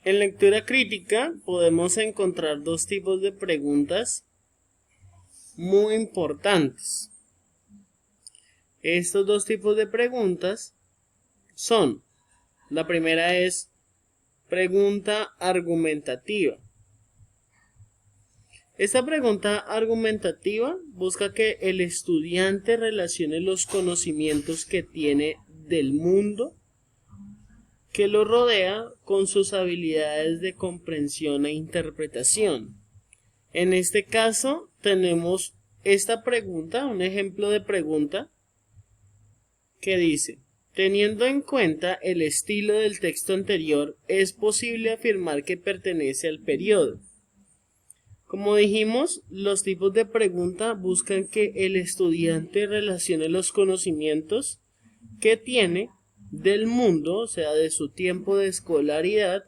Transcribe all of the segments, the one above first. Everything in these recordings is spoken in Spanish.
En lectura crítica podemos encontrar dos tipos de preguntas muy importantes. Estos dos tipos de preguntas son, la primera es pregunta argumentativa. Esta pregunta argumentativa busca que el estudiante relacione los conocimientos que tiene del mundo que lo rodea con sus habilidades de comprensión e interpretación. En este caso tenemos esta pregunta, un ejemplo de pregunta que dice: teniendo en cuenta el estilo del texto anterior, es posible afirmar que pertenece al periodo. Como dijimos, los tipos de pregunta buscan que el estudiante relacione los conocimientos que tiene del mundo, o sea, de su tiempo de escolaridad,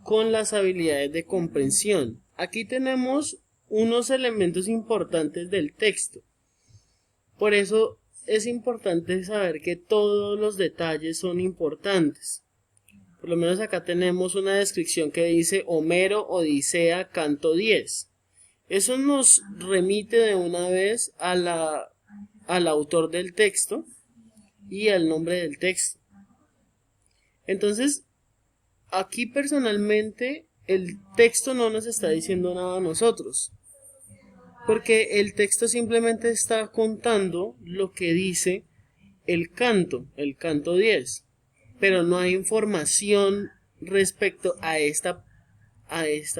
con las habilidades de comprensión. Aquí tenemos unos elementos importantes del texto. Por eso es importante saber que todos los detalles son importantes. Por lo menos acá tenemos una descripción que dice Homero, Odisea, canto 10. Eso nos remite de una vez al autor del texto y al nombre del texto. Entonces, aquí personalmente el texto no nos está diciendo nada a nosotros, porque el texto simplemente está contando lo que dice el canto 10, pero no hay información respecto a esta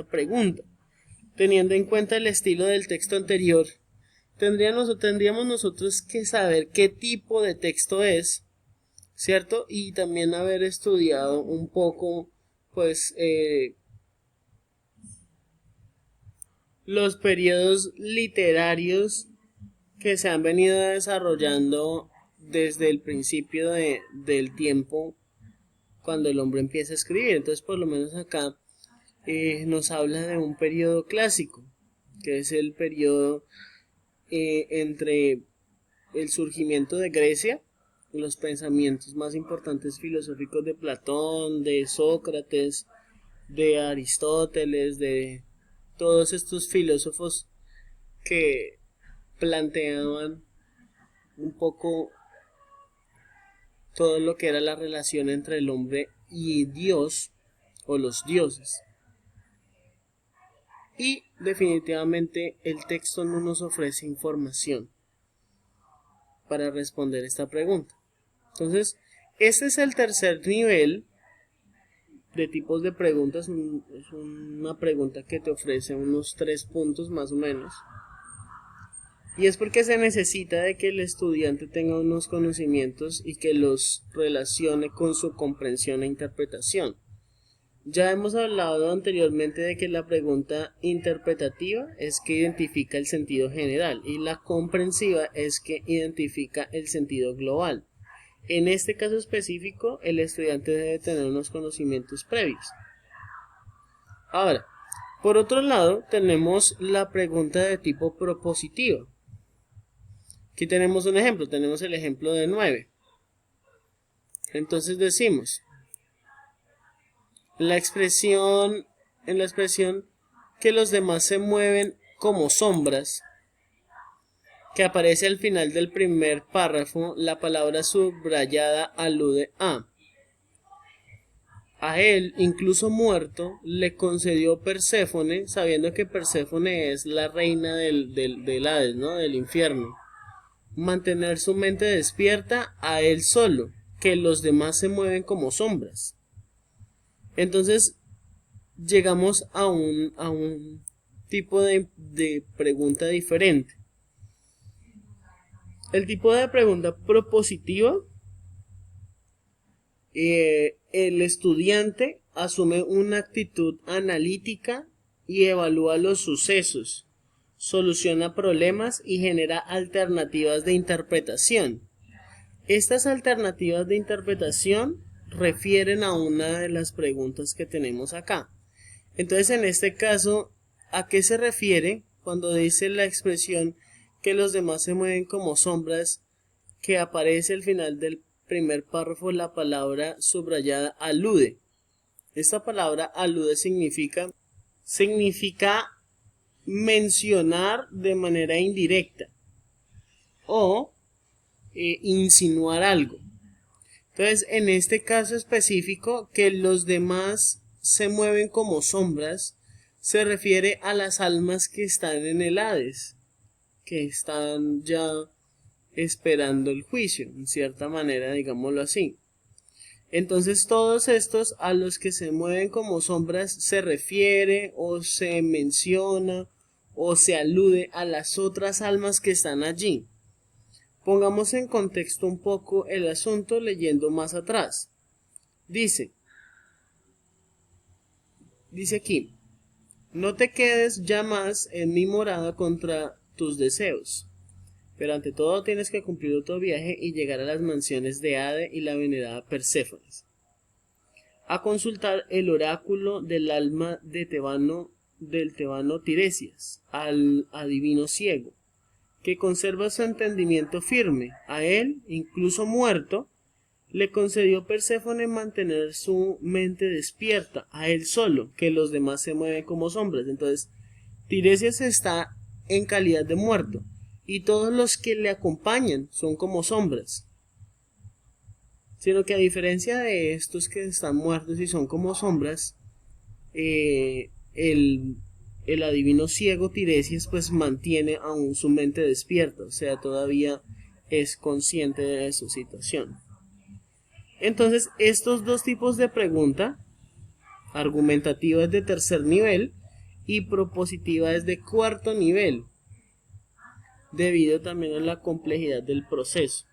pregunta. Teniendo en cuenta el estilo del texto anterior, tendríamos nosotros que saber qué tipo de texto es, ¿cierto? Y también haber estudiado un poco, pues, los periodos literarios que se han venido desarrollando desde el principio del tiempo cuando el hombre empieza a escribir. Entonces, por lo menos acá nos habla de un periodo clásico, que es el periodo entre el surgimiento de Grecia, los pensamientos más importantes filosóficos de Platón, de Sócrates, de Aristóteles, de todos estos filósofos que planteaban un poco todo lo que era la relación entre el hombre y Dios o los dioses. Y definitivamente el texto no nos ofrece información para responder esta pregunta. Entonces, este es el tercer nivel de tipos de preguntas. Es una pregunta que te ofrece unos 3 puntos más o menos. Y es porque se necesita de que el estudiante tenga unos conocimientos y que los relacione con su comprensión e interpretación. Ya hemos hablado anteriormente de que la pregunta interpretativa es que identifica el sentido general y la comprensiva es que identifica el sentido global. En este caso específico, el estudiante debe tener unos conocimientos previos. Ahora, por otro lado, tenemos la pregunta de tipo propositiva. Aquí tenemos un ejemplo, tenemos el ejemplo de 9. Entonces decimos, en la expresión que los demás se mueven como sombras, que aparece al final del primer párrafo, la palabra subrayada alude a él, incluso muerto, le concedió Perséfone, sabiendo que Perséfone es la reina del Hades, ¿no? Del infierno, mantener su mente despierta a él solo, que los demás se mueven como sombras. Entonces, llegamos a un tipo de pregunta diferente. El tipo de pregunta propositiva, el estudiante asume una actitud analítica y evalúa los sucesos, soluciona problemas y genera alternativas de interpretación. Estas alternativas de interpretación refieren a una de las preguntas que tenemos acá. Entonces, en este caso, ¿a qué se refiere cuando dice la expresión que los demás se mueven como sombras, que aparece al final del primer párrafo? La palabra subrayada alude. Esta palabra alude significa mencionar de manera indirecta o insinuar algo. Entonces, en este caso específico, que los demás se mueven como sombras, se refiere a las almas que están en el Hades, que están ya esperando el juicio, en cierta manera, digámoslo así. Entonces, todos estos a los que se mueven como sombras se refiere o se menciona o se alude a las otras almas que están allí. Pongamos en contexto un poco el asunto leyendo más atrás. Dice aquí, no te quedes ya más en mi morada contra tus deseos, pero ante todo tienes que cumplir otro viaje y llegar a las mansiones de Hade y la venerada Perséfones, a consultar el oráculo del alma del tebano Tiresias, al adivino ciego, que conserva su entendimiento firme. A él, incluso muerto, le concedió Perséfone mantener su mente despierta, a él solo, que los demás se mueven como sombras. Entonces, Tiresias está en calidad de muerto, y todos los que le acompañan son como sombras. Sino que a diferencia de estos que están muertos y son como sombras, el adivino ciego Tiresias pues mantiene aún su mente despierta, o sea, todavía es consciente de su situación. Entonces, estos dos tipos de pregunta, argumentativa es de tercer nivel y propositiva es de cuarto nivel, debido también a la complejidad del proceso.